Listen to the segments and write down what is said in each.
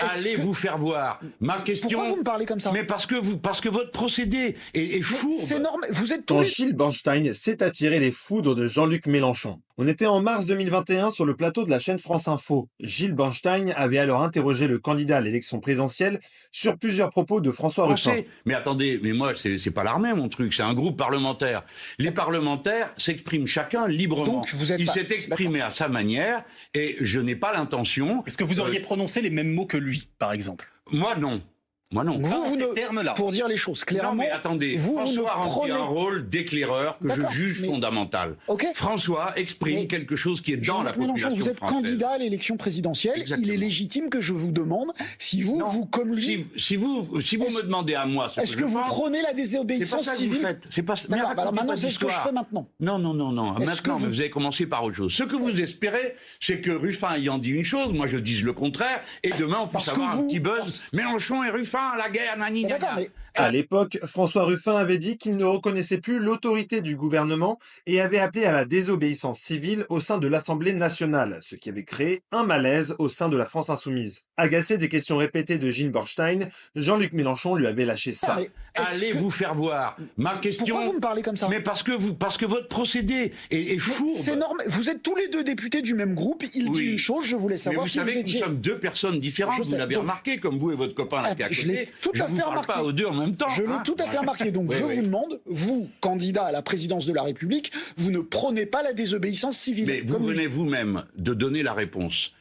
allez vous faire voir. Ma question... Pourquoi vous me parlez comme ça? Mais parce que votre procédé est fourbe. C'est normal, vous êtes tous Quand les... Gilles Bernstein s'est attiré les foudres de Jean-Luc Mélenchon. On était en mars 2021 sur le plateau de la chaîne France Info. Gilles Bernstein avait alors interrogé le candidat à l'élection présidentielle sur plusieurs propos de François Ruffin. Mais attendez, mais moi, c'est pas l'armée, mon truc, c'est un groupe parlementaire. Les parlementaires s'expriment chacun librement. Donc, vous êtes Il pas... s'est exprimé à sa manière, et je n'ai pas l'intention... Est-ce que vous auriez prononcé les mêmes mots que lui, par exemple? Moi, non. Moi, non. Vous ces ne... termes-là. Pour dire les choses clairement... Non, mais attendez, vous François ne remplit prenez... un rôle d'éclaireur que je D'accord, juge mais- fondamental. Ok. François exprime Mais quelque chose qui est dans la Jean-Luc Mélenchon, population vous êtes française. candidat à l'élection présidentielle. Exactement. Il est légitime que je vous demande si vous, Non. vous comme lui... Si vous me demandez à moi ce Est-ce que je vous pense, prônez la c'est pas désobéissance ça que vous civile? faites. C'est pas. Mais D'accord, bah alors racontez maintenant pas c'est ce que je d'histoire. fais maintenant. Non. Est-ce Maintenant, que vous avez commencé par autre chose. Ce que vous espérez, c'est que Ruffin ayant dit une chose, moi je dise le contraire, et demain on puisse Parce que avoir un vous- petit buzz. Mélenchon et Ruffin, la guerre, nani, D'accord, nana. mais À l'époque, François Ruffin avait dit qu'il ne reconnaissait plus l'autorité du gouvernement et avait appelé à la désobéissance civile au sein de l'Assemblée nationale, ce qui avait créé un malaise au sein de la France insoumise. Agacé des questions répétées de Gilles Bernstein, Jean-Luc Mélenchon lui avait lâché ça. mais est-ce Allez que- vous faire voir. Ma question... Pourquoi vous me parlez comme ça? Mais parce que votre procédé est fourbe. C'est normal. Vous êtes tous les deux députés du même groupe. Il Oui. dit une chose. Je voulais Mais savoir vous si vous savez que nous étiez... sommes deux personnes différentes, Je vous sais. l'avez Donc- remarqué, comme vous et votre copain là qui est à Je l'ai côté. tout à vous fait parle remarqué. pas aux deux en même temps. Je l'ai hein. tout à fait remarqué. Donc Oui, je oui. vous demande, vous, candidat à la présidence de la République, vous ne prônez pas la désobéissance civile. Mais vous comme lui. venez vous-même de donner la réponse.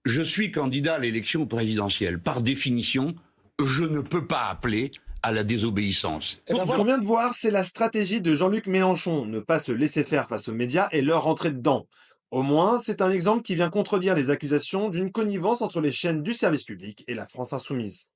Je suis candidat à l'élection présidentielle. Par définition, je ne peux pas appeler à la désobéissance. Eh ben Ce voilà. qu'on vient de voir, c'est la stratégie de Jean-Luc Mélenchon, ne pas se laisser faire face aux médias et leur rentrer dedans. Au moins, c'est un exemple qui vient contredire les accusations d'une connivence entre les chaînes du service public et la France insoumise.